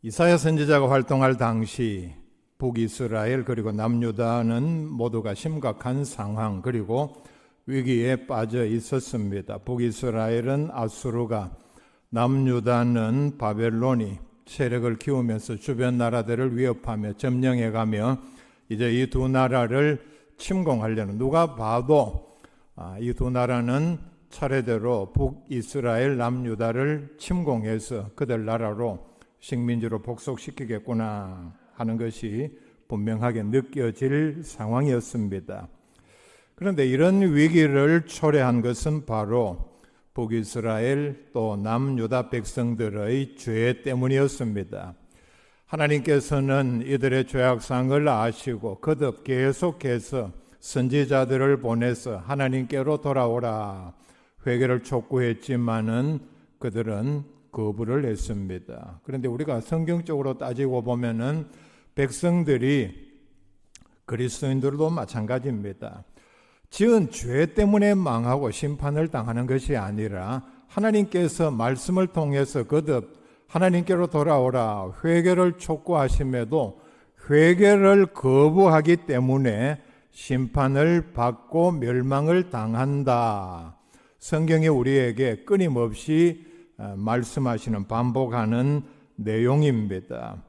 이사야 선지자가 활동할 당시 북이스라엘 그리고 남유다는 모두가 심각한 상황 그리고 위기에 빠져 있었습니다. 북이스라엘은 아수르가, 남유다는 바벨론이 세력을 키우면서 주변 나라들을 위협하며 점령해가며 이제 이 두 나라를 침공하려는, 누가 봐도 이 두 나라는 차례대로 북이스라엘, 남유다를 침공해서 그들 나라로 식민지로 복속시키겠구나 하는 것이 분명하게 느껴질 상황이었습니다. 그런데 이런 위기를 초래한 것은 바로 북이스라엘 또 남유다 백성들의 죄 때문이었습니다. 하나님께서는 이들의 죄악상을 아시고 거듭 계속해서 선지자들을 보내서 하나님께로 돌아오라 회개를 촉구했지만은 그들은 거부를 했습니다. 그런데 우리가 성경적으로 따지고 보면은 백성들이, 그리스도인들도 마찬가지입니다. 지은 죄 때문에 망하고 심판을 당하는 것이 아니라 하나님께서 말씀을 통해서 거듭 하나님께로 돌아오라 회개를 촉구하심에도 회개를 거부하기 때문에 심판을 받고 멸망을 당한다. 성경이 우리에게 끊임없이 말씀하시는, 반복하는 내용입니다.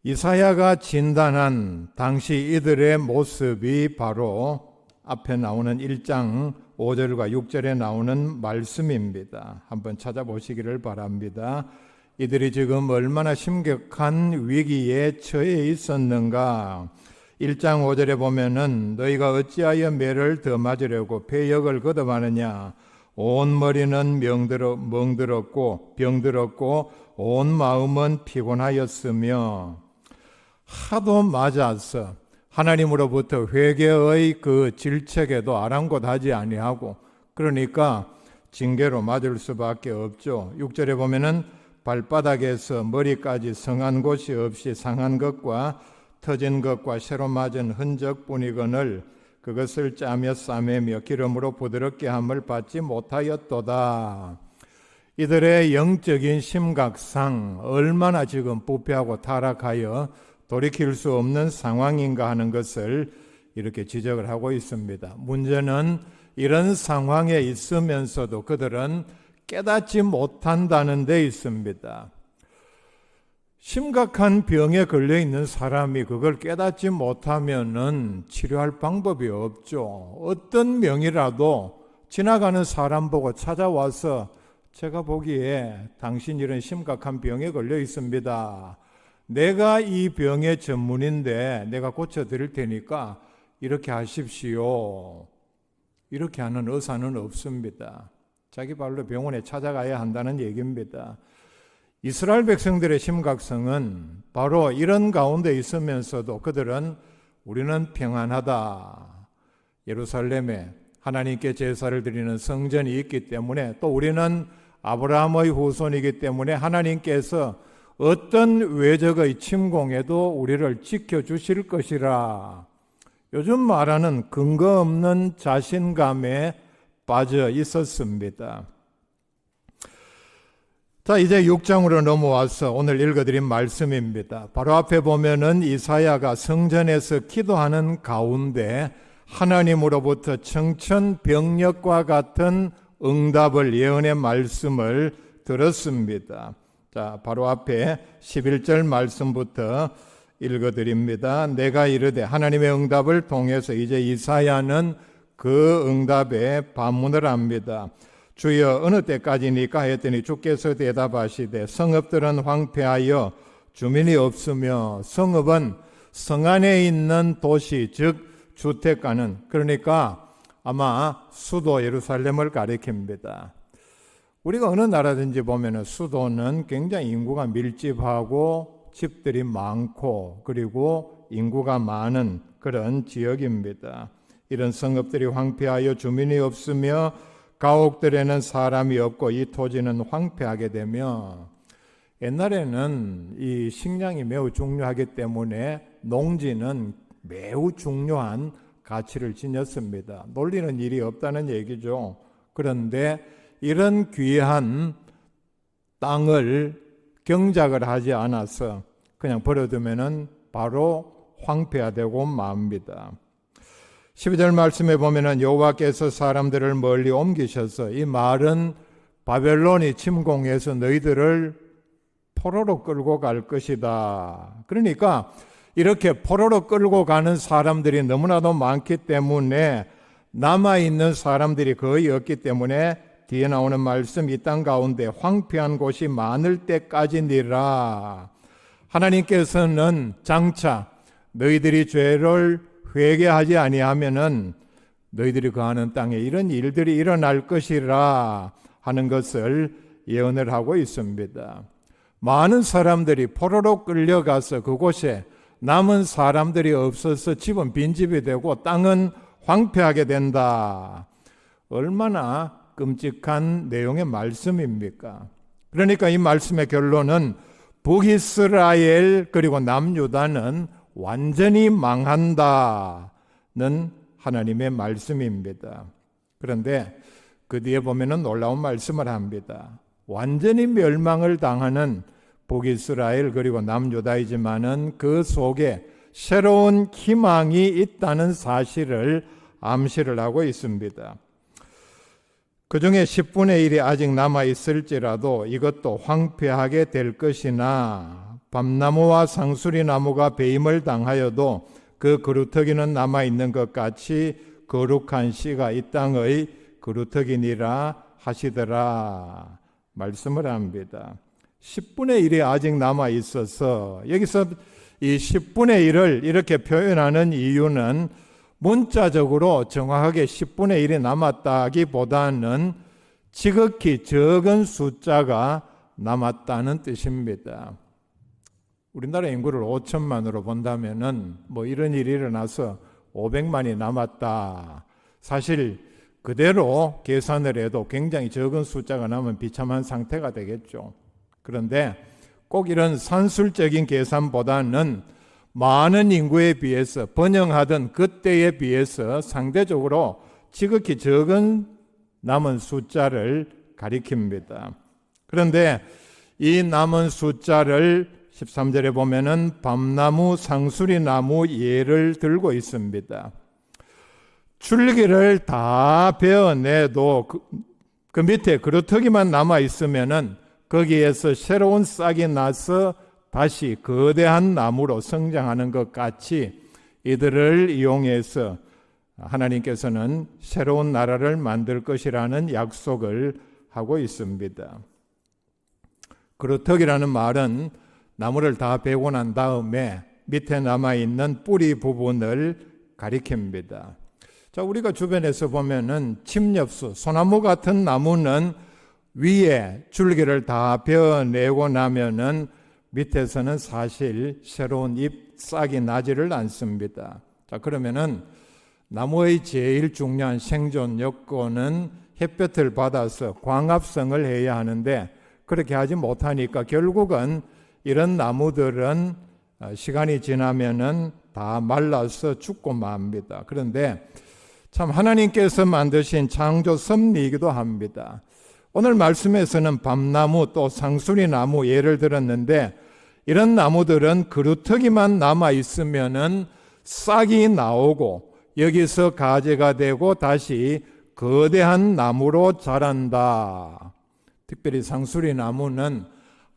이사야가 진단한 당시 이들의 모습이 바로 앞에 나오는 1장 5절과 6절에 나오는 말씀입니다. 한번 찾아보시기를 바랍니다. 이들이 지금 얼마나 심각한 위기에 처해 있었는가. 1장 5절에 보면은 너희가 어찌하여 매를 더 맞으려고 배역을 거듭하느냐. 온 머리는 멍들었고 병들었고 온 마음은 피곤하였으며, 하도 맞아서 하나님으로부터 회개의 그 질책에도 아랑곳하지 아니하고 그러니까 징계로 맞을 수밖에 없죠. 6절에 보면은 발바닥에서 머리까지 성한 곳이 없이 상한 것과 터진 것과 새로 맞은 흔적뿐이거늘 그것을 짜며 싸매며 기름으로 부드럽게 함을 받지 못하였도다. 이들의 영적인 심각상 얼마나 지금 부패하고 타락하여 돌이킬 수 없는 상황인가 하는 것을 이렇게 지적을 하고 있습니다. 문제는 이런 상황에 있으면서도 그들은 깨닫지 못한다는 데 있습니다. 심각한 병에 걸려 있는 사람이 그걸 깨닫지 못하면은 치료할 방법이 없죠. 어떤 명이라도 지나가는 사람 보고 찾아와서 제가 보기에 당신 이런 심각한 병에 걸려 있습니다. 내가 이 병의 전문인데 내가 고쳐드릴 테니까 이렇게 하십시오. 이렇게 하는 의사는 없습니다. 자기 발로 병원에 찾아가야 한다는 얘기입니다. 이스라엘 백성들의 심각성은 바로 이런 가운데 있으면서도 그들은 우리는 평안하다. 예루살렘에 하나님께 제사를 드리는 성전이 있기 때문에 또 우리는 아브라함의 후손이기 때문에 하나님께서 어떤 외적의 침공에도 우리를 지켜주실 것이라. 요즘 말하는 근거 없는 자신감에 빠져 있었습니다. 자, 이제 6장으로 넘어와서 오늘 읽어드린 말씀입니다. 바로 앞에 보면은 이사야가 성전에서 기도하는 가운데 하나님으로부터 청천벽력과 같은 응답을, 예언의 말씀을 들었습니다. 자, 바로 앞에 11절 말씀부터 읽어드립니다. 내가 이르되, 하나님의 응답을 통해서 이제 이사야는 그 응답에 반문을 합니다. 주여 어느 때까지니까 했더니 주께서 대답하시되, 성읍들은 황폐하여 주민이 없으며, 성읍은 성 안에 있는 도시 즉 주택가는, 그러니까 아마 수도 예루살렘을 가리킵니다. 우리가 어느 나라든지 보면 수도는 굉장히 인구가 밀집하고 집들이 많고 그리고 인구가 많은 그런 지역입니다. 이런 성읍들이 황폐하여 주민이 없으며 가옥들에는 사람이 없고 이 토지는 황폐하게 되며, 옛날에는 이 식량이 매우 중요하기 때문에 농지는 매우 중요한 가치를 지녔습니다. 놀리는 일이 없다는 얘기죠. 그런데 이런 귀한 땅을 경작을 하지 않아서 그냥 버려두면은 바로 황폐화되고 맙니다. 12절 말씀에 보면은 여호와께서 사람들을 멀리 옮기셔서, 이 말은 바벨론이 침공해서 너희들을 포로로 끌고 갈 것이다. 그러니까 이렇게 포로로 끌고 가는 사람들이 너무나도 많기 때문에 남아있는 사람들이 거의 없기 때문에 뒤에 나오는 말씀, 이 땅 가운데 황폐한 곳이 많을 때까지니라. 하나님께서는 장차 너희들이 죄를 회개하지 아니하면은 너희들이 거하는 땅에 이런 일들이 일어날 것이라 하는 것을 예언을 하고 있습니다. 많은 사람들이 포로로 끌려가서 그곳에 남은 사람들이 없어서 집은 빈집이 되고 땅은 황폐하게 된다. 얼마나 끔찍한 내용의 말씀입니까? 그러니까 이 말씀의 결론은 북이스라엘 그리고 남유다는 완전히 망한다는 하나님의 말씀입니다. 그런데 그 뒤에 보면은 놀라운 말씀을 합니다. 완전히 멸망을 당하는 북이스라엘 그리고 남유다이지만은 그 속에 새로운 희망이 있다는 사실을 암시를 하고 있습니다. 그 중에 10분의 1이 아직 남아있을지라도 이것도 황폐하게 될 것이나 밤나무와 상수리나무가 배임을 당하여도 그 그루터기는 남아있는 것 같이 거룩한 씨가 이 땅의 그루터기니라 하시더라 말씀을 합니다. 10분의 1이 아직 남아있어서 여기서 이 10분의 1을 이렇게 표현하는 이유는 문자적으로 정확하게 10분의 1이 남았다기보다는 지극히 적은 숫자가 남았다는 뜻입니다. 우리나라 인구를 5천만으로 본다면은 이런 일이 일어나서 500만이 남았다. 사실 그대로 계산을 해도 굉장히 적은 숫자가 남은 비참한 상태가 되겠죠. 그런데 꼭 이런 산술적인 계산보다는 많은 인구에 비해서 번영하던 그때에 비해서 상대적으로 지극히 적은 남은 숫자를 가리킵니다. 그런데 이 남은 숫자를 13절에 보면은 밤나무, 상수리나무 예를 들고 있습니다. 줄기를 다 베어내도 그 밑에 그루터기만 남아 있으면은 거기에서 새로운 싹이 나서 다시 거대한 나무로 성장하는 것 같이 이들을 이용해서 하나님께서는 새로운 나라를 만들 것이라는 약속을 하고 있습니다. 그루터기라는 말은 나무를 다 베고 난 다음에 밑에 남아있는 뿌리 부분을 가리킵니다. 자, 우리가 주변에서 보면은 침엽수, 소나무 같은 나무는 위에 줄기를 다 베어내고 나면은 밑에서는 사실 새로운 잎, 싹이 나지를 않습니다. 자, 그러면은 나무의 제일 중요한 생존 요건은 햇볕을 받아서 광합성을 해야 하는데 그렇게 하지 못하니까 결국은 이런 나무들은 시간이 지나면은 다 말라서 죽고 맙니다. 그런데 참 하나님께서 만드신 창조 섭리이기도 합니다. 오늘 말씀에서는 밤나무 또 상수리나무 예를 들었는데 이런 나무들은 그루터기만 남아 있으면은 싹이 나오고 여기서 가지가 되고 다시 거대한 나무로 자란다. 특별히 상수리나무는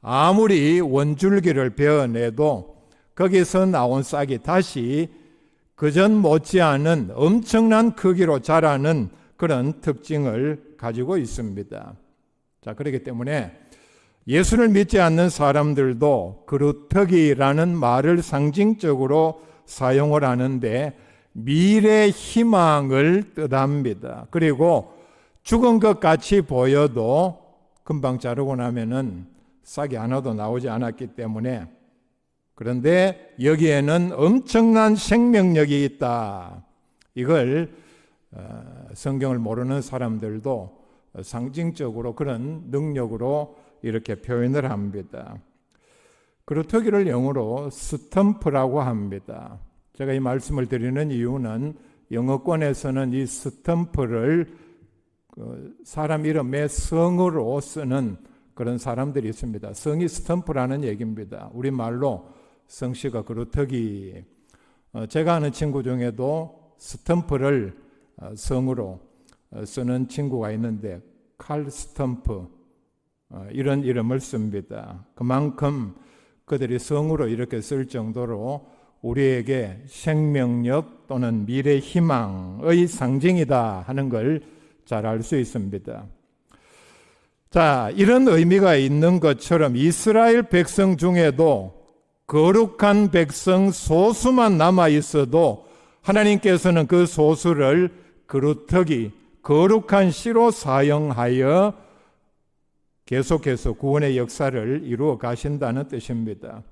아무리 원줄기를 베어내도 거기서 나온 싹이 다시 그전 못지않은 엄청난 크기로 자라는 그런 특징을 가지고 있습니다. 자, 그렇기 때문에 예수를 믿지 않는 사람들도 그루터기라는 말을 상징적으로 사용을 하는데 미래 희망을 뜻합니다. 그리고 죽은 것 같이 보여도 금방 자르고 나면은 싹이 하나도 나오지 않았기 때문에, 그런데 여기에는 엄청난 생명력이 있다. 이걸 성경을 모르는 사람들도 상징적으로 그런 능력으로 이렇게 표현을 합니다. 그루터기를 영어로 스텀프라고 합니다. 제가 이 말씀을 드리는 이유는 영어권에서는 이 스탬프를 사람 이름의 성으로 쓰는 그런 사람들이 있습니다. 성이 스탬프라는 얘기입니다. 우리말로 성씨가 그루터기. 제가 아는 친구 중에도 스탬프를 성으로 쓰는 친구가 있는데 칼 스탬프 이런 이름을 씁니다. 그만큼 그들이 성으로 이렇게 쓸 정도로 우리에게 생명력 또는 미래 희망의 상징이다 하는 걸 잘 알 수 있습니다. 자, 이런 의미가 있는 것처럼 이스라엘 백성 중에도 거룩한 백성 소수만 남아 있어도 하나님께서는 그 소수를 그루터기, 거룩한 씨로 사용하여 계속해서 구원의 역사를 이루어 가신다는 뜻입니다.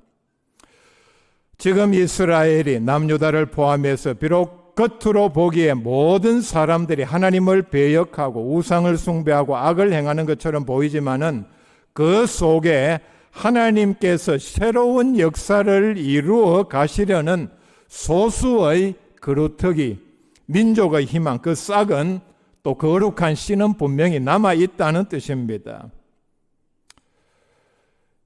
지금 이스라엘이 남유다를 포함해서 비록 겉으로 보기에 모든 사람들이 하나님을 배역하고 우상을 숭배하고 악을 행하는 것처럼 보이지만은 그 속에 하나님께서 새로운 역사를 이루어 가시려는 소수의 그루터기, 민족의 희망, 그 싹은 또 거룩한 씨는 분명히 남아 있다는 뜻입니다.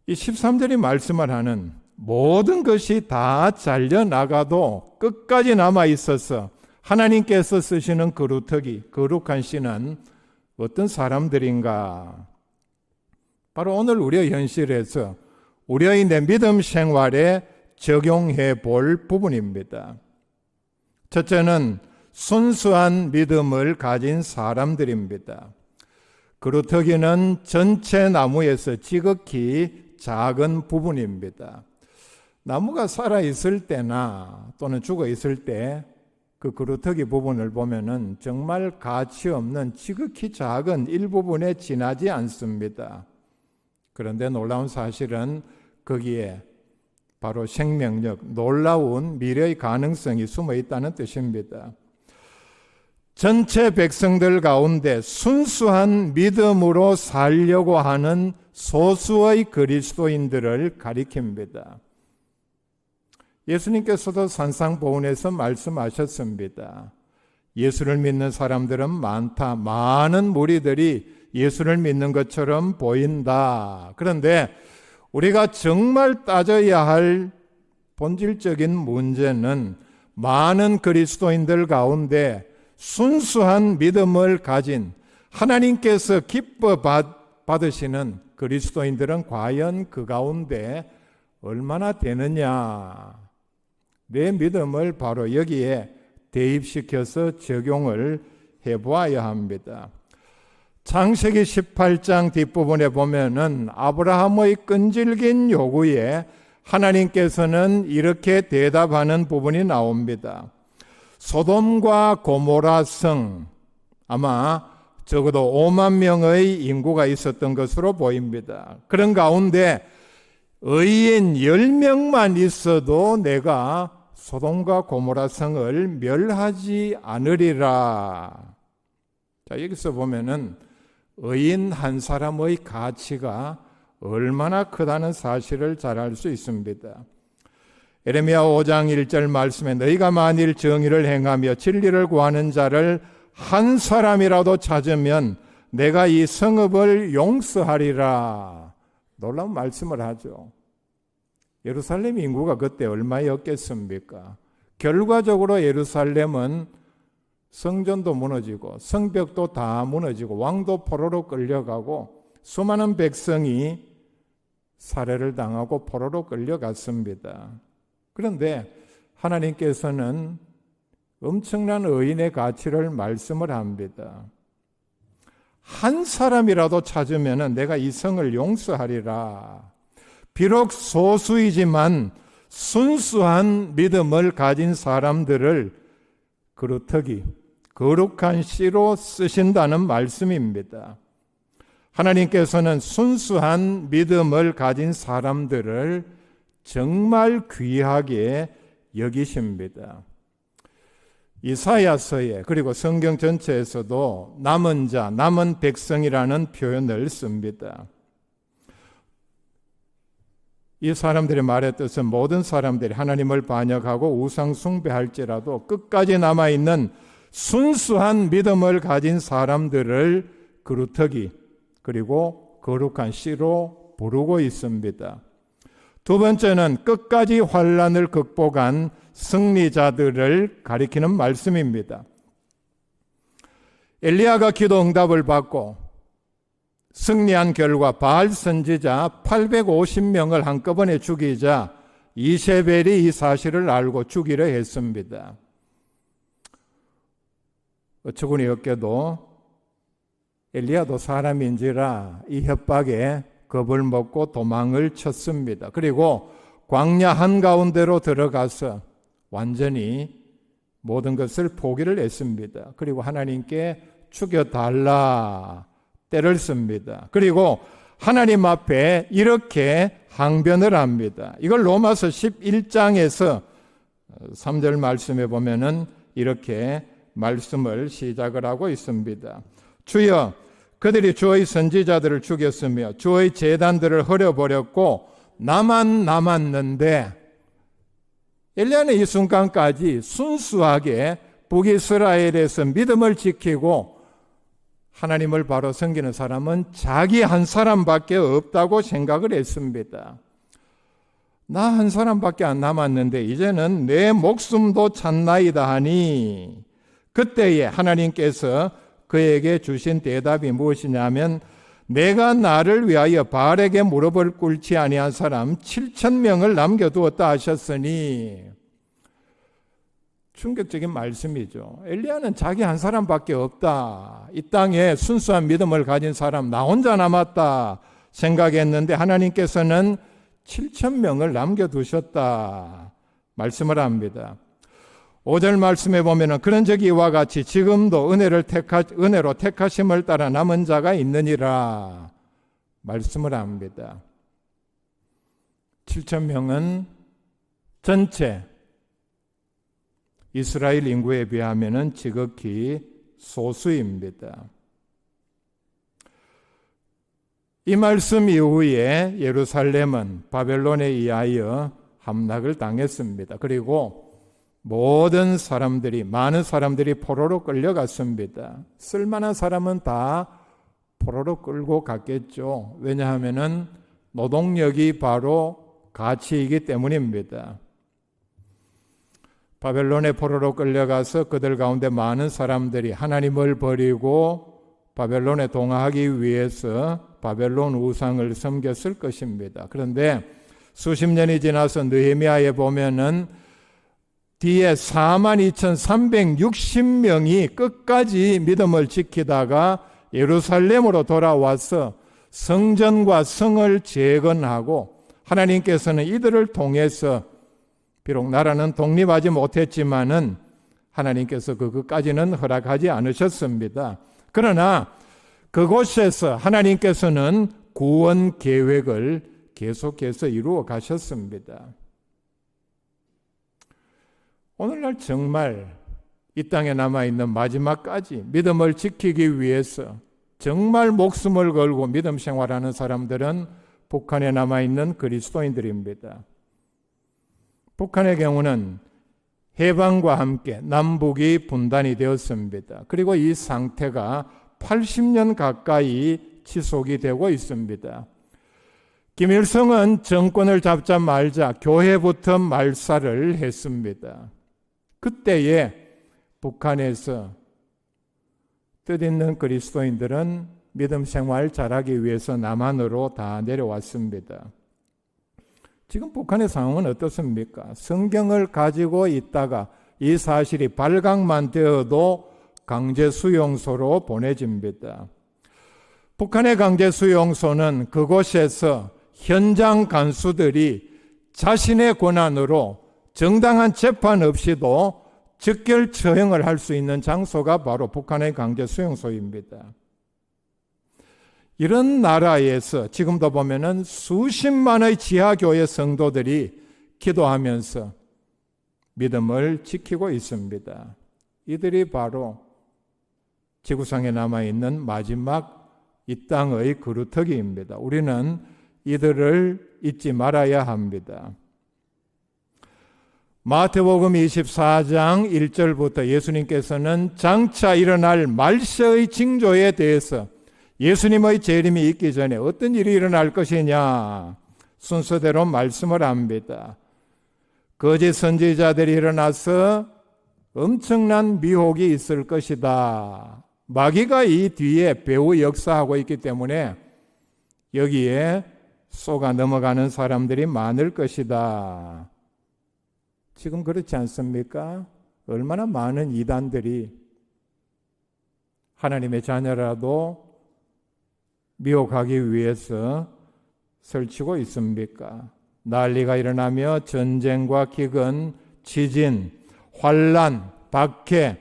이 13절이 말씀을 하는 모든 것이 다 잘려나가도 끝까지 남아 있어서 하나님께서 쓰시는 그루터기, 거룩한 씨는 어떤 사람들인가? 바로 오늘 우리의 현실에서 우리의 내 믿음 생활에 적용해 볼 부분입니다. 첫째는 순수한 믿음을 가진 사람들입니다. 그루터기는 전체 나무에서 지극히 작은 부분입니다. 나무가 살아있을 때나 또는 죽어있을 때 그 그루터기 부분을 보면은 정말 가치 없는 지극히 작은 일부분에 지나지 않습니다. 그런데 놀라운 사실은 거기에 바로 생명력, 놀라운 미래의 가능성이 숨어 있다는 뜻입니다. 전체 백성들 가운데 순수한 믿음으로 살려고 하는 소수의 그리스도인들을 가리킵니다. 예수님께서도 산상보훈에서 말씀하셨습니다. 예수를 믿는 사람들은 많다. 많은 무리들이 예수를 믿는 것처럼 보인다. 그런데 우리가 정말 따져야 할 본질적인 문제는 많은 그리스도인들 가운데 순수한 믿음을 가진 하나님께서 기뻐 받으시는 그리스도인들은 과연 그 가운데 얼마나 되느냐? 내 믿음을 바로 여기에 대입시켜서 적용을 해보아야 합니다. 창세기 18장 뒷부분에 보면은 아브라함의 끈질긴 요구에 하나님께서는 이렇게 대답하는 부분이 나옵니다. 소돔과 고모라 성, 아마 적어도 5만 명의 인구가 있었던 것으로 보입니다. 그런 가운데 의인 10명만 있어도 내가 소돔과 고모라 성을 멸하지 않으리라. 자, 여기서 보면은 의인 한 사람의 가치가 얼마나 크다는 사실을 잘 알 수 있습니다. 에레미야 5장 1절 말씀에 너희가 만일 정의를 행하며 진리를 구하는 자를 한 사람이라도 찾으면 내가 이 성읍을 용서하리라. 놀라운 말씀을 하죠. 예루살렘 인구가 그때 얼마였겠습니까? 결과적으로 예루살렘은 성전도 무너지고 성벽도 다 무너지고 왕도 포로로 끌려가고 수많은 백성이 살해를 당하고 포로로 끌려갔습니다. 그런데 하나님께서는 엄청난 의인의 가치를 말씀을 합니다. 한 사람이라도 찾으면 내가 이 성을 용서하리라. 비록 소수이지만 순수한 믿음을 가진 사람들을 그루터기, 거룩한 씨로 쓰신다는 말씀입니다. 하나님께서는 순수한 믿음을 가진 사람들을 정말 귀하게 여기십니다. 이사야서에 그리고 성경 전체에서도 남은 자, 남은 백성이라는 표현을 씁니다. 이 사람들의 말의 뜻은 모든 사람들이 하나님을 반역하고 우상 숭배할지라도 끝까지 남아있는 순수한 믿음을 가진 사람들을 그루터기 그리고 거룩한 씨로 부르고 있습니다. 두 번째는 끝까지 환난을 극복한 승리자들을 가리키는 말씀입니다. 엘리야가 기도 응답을 받고 승리한 결과 바알 선지자 850명을 한꺼번에 죽이자 이세벨이 이 사실을 알고 죽이려 했습니다. 어처구니 없게도 엘리야도 사람인지라 이 협박에 겁을 먹고 도망을 쳤습니다. 그리고 광야 한가운데로 들어가서 완전히 모든 것을 포기를 했습니다. 그리고 하나님께 죽여달라 때를 씁니다. 그리고 하나님 앞에 이렇게 항변을 합니다. 이걸 로마서 11장에서 3절 말씀에 보면은 이렇게 말씀을 시작을 하고 있습니다. 주여, 그들이 주의 선지자들을 죽였으며 주의 제단들을 헐어버렸고 나만 남았는데, 엘리야는 이 순간까지 순수하게 북이스라엘에서 믿음을 지키고 하나님을 바로 섬기는 사람은 자기 한 사람밖에 없다고 생각을 했습니다. 나 한 사람밖에 안 남았는데 이제는 내 목숨도 찼나이다 하니, 그때에 하나님께서 그에게 주신 대답이 무엇이냐면, 내가 나를 위하여 바알에게 무릎을 꿇지 아니한 사람 7,000명을 남겨두었다 하셨으니, 충격적인 말씀이죠. 엘리야는 자기 한 사람밖에 없다, 이 땅에 순수한 믿음을 가진 사람 나 혼자 남았다 생각했는데 하나님께서는 7,000명을 남겨두셨다 말씀을 합니다. 5절 말씀에 보면 그런 적이 이와 같이 지금도 은혜로 택하심을 따라 남은 자가 있느니라 말씀을 합니다. 7,000명은 전체 이스라엘 인구에 비하면 지극히 소수입니다. 이 말씀 이후에 예루살렘은 바벨론에 의하여 함락을 당했습니다. 그리고 모든 사람들이, 많은 사람들이 포로로 끌려갔습니다. 쓸만한 사람은 다 포로로 끌고 갔겠죠. 왜냐하면 노동력이 바로 가치이기 때문입니다. 바벨론의 포로로 끌려가서 그들 가운데 많은 사람들이 하나님을 버리고 바벨론에 동화하기 위해서 바벨론 우상을 섬겼을 것입니다. 그런데 수십 년이 지나서 느헤미야에 보면은 뒤에 42,360명이 끝까지 믿음을 지키다가 예루살렘으로 돌아와서 성전과 성을 재건하고, 하나님께서는 이들을 통해서 비록 나라는 독립하지 못했지만은 하나님께서 그것까지는 허락하지 않으셨습니다. 그러나 그곳에서 하나님께서는 구원 계획을 계속해서 이루어 가셨습니다. 오늘날 정말 이 땅에 남아있는 마지막까지 믿음을 지키기 위해서 정말 목숨을 걸고 믿음 생활하는 사람들은 북한에 남아있는 그리스도인들입니다. 북한의 경우는 해방과 함께 남북이 분단이 되었습니다. 그리고 이 상태가 80년 가까이 지속이 되고 있습니다. 김일성은 정권을 잡자마자 교회부터 말살을 했습니다. 그때에 북한에서 뜻있는 그리스도인들은 믿음 생활 잘하기 위해서 남한으로 다 내려왔습니다. 지금 북한의 상황은 어떻습니까? 성경을 가지고 있다가 이 사실이 발각만 되어도 강제 수용소로 보내집니다. 북한의 강제 수용소는 그곳에서 현장 간수들이 자신의 권한으로 정당한 재판 없이도 즉결 처형을 할 수 있는 장소가 바로 북한의 강제 수용소입니다. 이런 나라에서 지금도 보면은 수십만의 지하교회 성도들이 기도하면서 믿음을 지키고 있습니다. 이들이 바로 지구상에 남아있는 마지막 이 땅의 그루터기입니다. 우리는 이들을 잊지 말아야 합니다. 마태복음 24장 1절부터 예수님께서는 장차 일어날 말세의 징조에 대해서 예수님의 재림이 있기 전에 어떤 일이 일어날 것이냐? 순서대로 말씀을 합니다. 거짓 선지자들이 일어나서 엄청난 미혹이 있을 것이다. 마귀가 이 뒤에 배후 역사하고 있기 때문에 여기에 속아 넘어가는 사람들이 많을 것이다. 지금 그렇지 않습니까? 얼마나 많은 이단들이 하나님의 자녀라도 미혹하기 위해서 설치고 있습니까? 난리가 일어나며 전쟁과 기근, 지진, 환란, 박해,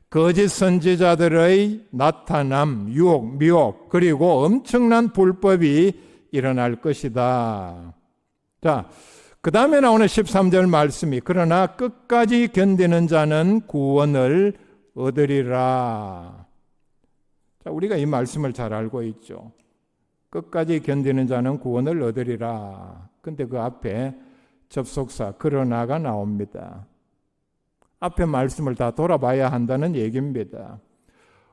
거짓 선지자들의 나타남, 유혹, 미혹, 그리고 엄청난 불법이 일어날 것이다. 자, 그 다음에 나오는 13절 말씀이 그러나 끝까지 견디는 자는 구원을 얻으리라. 자, 우리가 이 말씀을 잘 알고 있죠. 끝까지 견디는 자는 구원을 얻으리라. 근데 그 앞에 접속사 그러나가 나옵니다. 앞에 말씀을 다 돌아봐야 한다는 얘기입니다.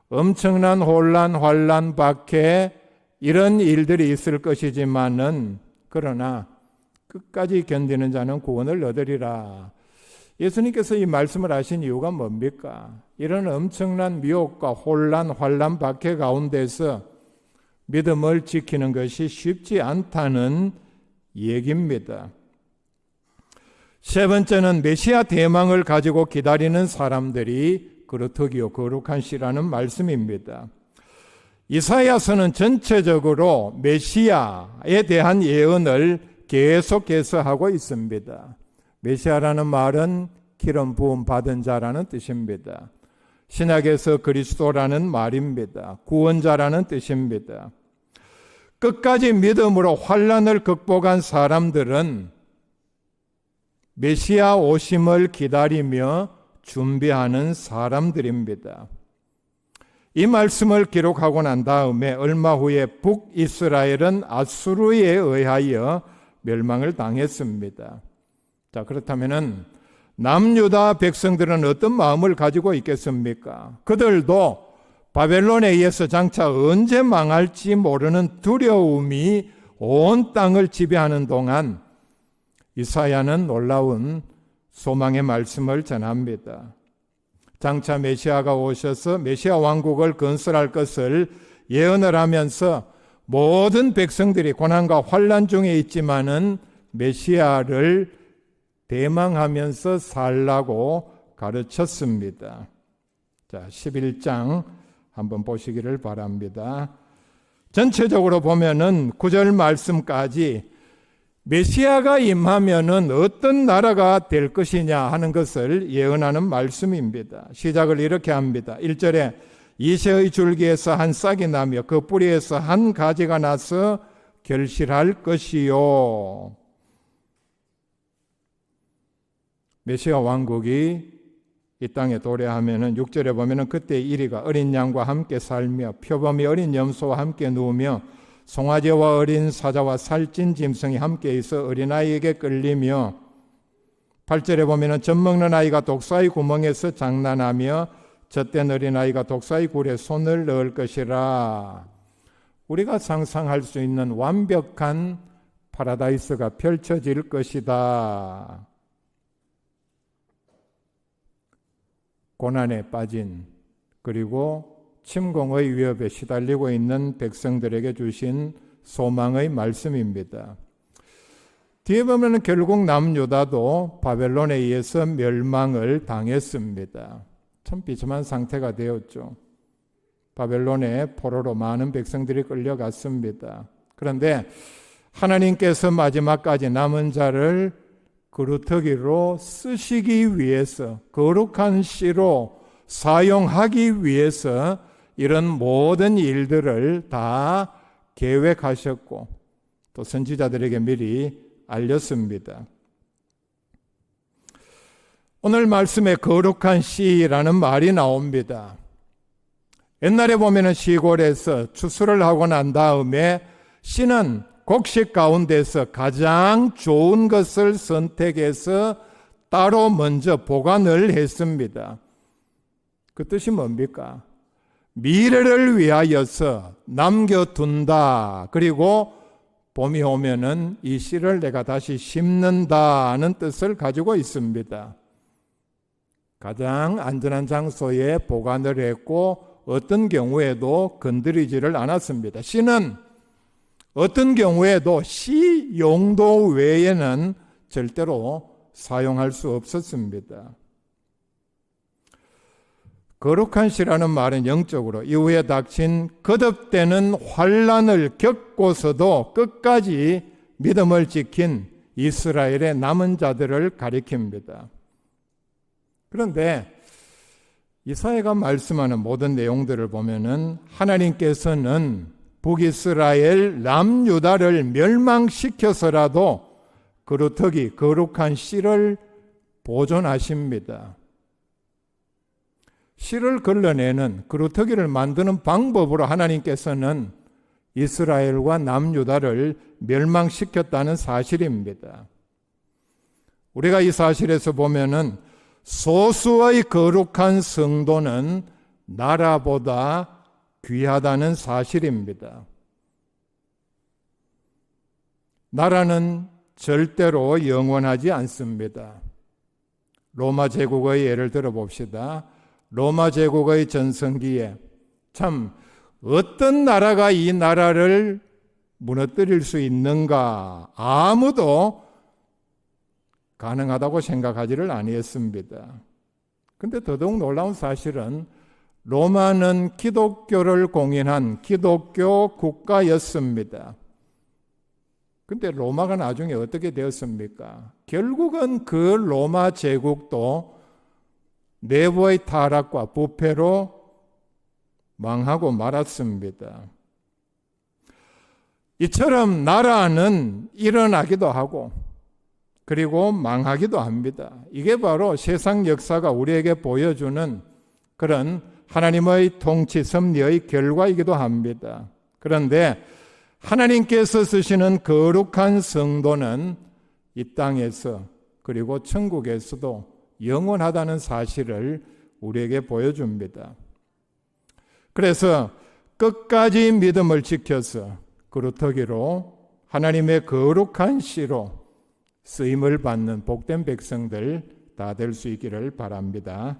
엄청난 혼란, 환란, 박해 이런 일들이 있을 것이지만은 그러나 끝까지 견디는 자는 구원을 얻으리라. 예수님께서 이 말씀을 하신 이유가 뭡니까? 이런 엄청난 미혹과 혼란, 환란, 박해 가운데서 믿음을 지키는 것이 쉽지 않다는 얘기입니다. 세 번째는 메시아 대망을 가지고 기다리는 사람들이 그렇더기요 거룩한 시라는 말씀입니다. 이사야서는 전체적으로 메시아에 대한 예언을 계속해서 하고 있습니다. 메시아라는 말은 기름 부음 받은 자라는 뜻입니다. 신약에서 그리스도라는 말입니다. 구원자라는 뜻입니다. 끝까지 믿음으로 환난을 극복한 사람들은 메시아 오심을 기다리며 준비하는 사람들입니다. 이 말씀을 기록하고 난 다음에 얼마 후에 북이스라엘은 아수르에 의하여 멸망을 당했습니다. 자, 그렇다면은 남유다 백성들은 어떤 마음을 가지고 있겠습니까? 그들도 바벨론에 의해서 장차 언제 망할지 모르는 두려움이 온 땅을 지배하는 동안 이사야는 놀라운 소망의 말씀을 전합니다. 장차 메시아가 오셔서 메시아 왕국을 건설할 것을 예언을 하면서 모든 백성들이 고난과 환난 중에 있지만은 메시아를 대망하면서 살라고 가르쳤습니다. 자, 11장 한번 보시기를 바랍니다. 전체적으로 보면은 9절 말씀까지 메시아가 임하면은 어떤 나라가 될 것이냐 하는 것을 예언하는 말씀입니다. 시작을 이렇게 합니다. 1절에 이새의 줄기에서 한 싹이 나며 그 뿌리에서 한 가지가 나서 결실할 것이요. 메시아 왕국이 이 땅에 도래하면은 6절에 보면은 그때 이리가 어린 양과 함께 살며 표범이 어린 염소와 함께 누우며 송아지와 어린 사자와 살찐 짐승이 함께 있어 어린아이에게 끌리며 8절에 보면은 젖먹는 아이가 독사의 구멍에서 장난하며 젖된 어린아이가 독사의 굴에 손을 넣을 것이라. 우리가 상상할 수 있는 완벽한 파라다이스가 펼쳐질 것이다. 고난에 빠진 그리고 침공의 위협에 시달리고 있는 백성들에게 주신 소망의 말씀입니다. 뒤에 보면 결국 남유다도 바벨론에 의해서 멸망을 당했습니다. 참 비참한 상태가 되었죠. 바벨론의 포로로 많은 백성들이 끌려갔습니다. 그런데 하나님께서 마지막까지 남은 자를 그루터기로 쓰시기 위해서 거룩한 씨로 사용하기 위해서 이런 모든 일들을 다 계획하셨고 또 선지자들에게 미리 알렸습니다. 오늘 말씀에 거룩한 씨라는 말이 나옵니다. 옛날에 보면은 시골에서 추수를 하고 난 다음에 씨는 곡식 가운데서 가장 좋은 것을 선택해서 따로 먼저 보관을 했습니다. 그 뜻이 뭡니까? 미래를 위하여서 남겨둔다. 그리고 봄이 오면은 이 씨를 내가 다시 심는다는 뜻을 가지고 있습니다. 가장 안전한 장소에 보관을 했고 어떤 경우에도 건드리지를 않았습니다. 씨는 어떤 경우에도 씨 용도 외에는 절대로 사용할 수 없었습니다. 거룩한 씨라는 말은 영적으로 이후에 닥친 거듭되는 환난을 겪고서도 끝까지 믿음을 지킨 이스라엘의 남은 자들을 가리킵니다. 그런데 이사야가 말씀하는 모든 내용들을 보면은 하나님께서는 북이스라엘 남유다를 멸망시켜서라도 그루터기 거룩한 씨를 보존하십니다. 씨를 걸러내는 그루터기를 만드는 방법으로 하나님께서는 이스라엘과 남유다를 멸망시켰다는 사실입니다. 우리가 이 사실에서 보면은 소수의 거룩한 성도는 나라보다 귀하다는 사실입니다. 나라는 절대로 영원하지 않습니다. 로마 제국의 예를 들어봅시다. 로마 제국의 전성기에 참 어떤 나라가 이 나라를 무너뜨릴 수 있는가? 아무도 가능하다고 생각하지를 아니했습니다. 그런데 더더욱 놀라운 사실은 로마는 기독교를 공인한 기독교 국가였습니다. 그런데 로마가 나중에 어떻게 되었습니까? 결국은 그 로마 제국도 내부의 타락과 부패로 망하고 말았습니다. 이처럼 나라는 일어나기도 하고 그리고 망하기도 합니다. 이게 바로 세상 역사가 우리에게 보여주는 그런 하나님의 통치 섭리의 결과이기도 합니다. 그런데 하나님께서 쓰시는 거룩한 성도는 이 땅에서 그리고 천국에서도 영원하다는 사실을 우리에게 보여줍니다. 그래서 끝까지 믿음을 지켜서 그루터기로 하나님의 거룩한 씨로 쓰임을 받는 복된 백성들 다 될 수 있기를 바랍니다.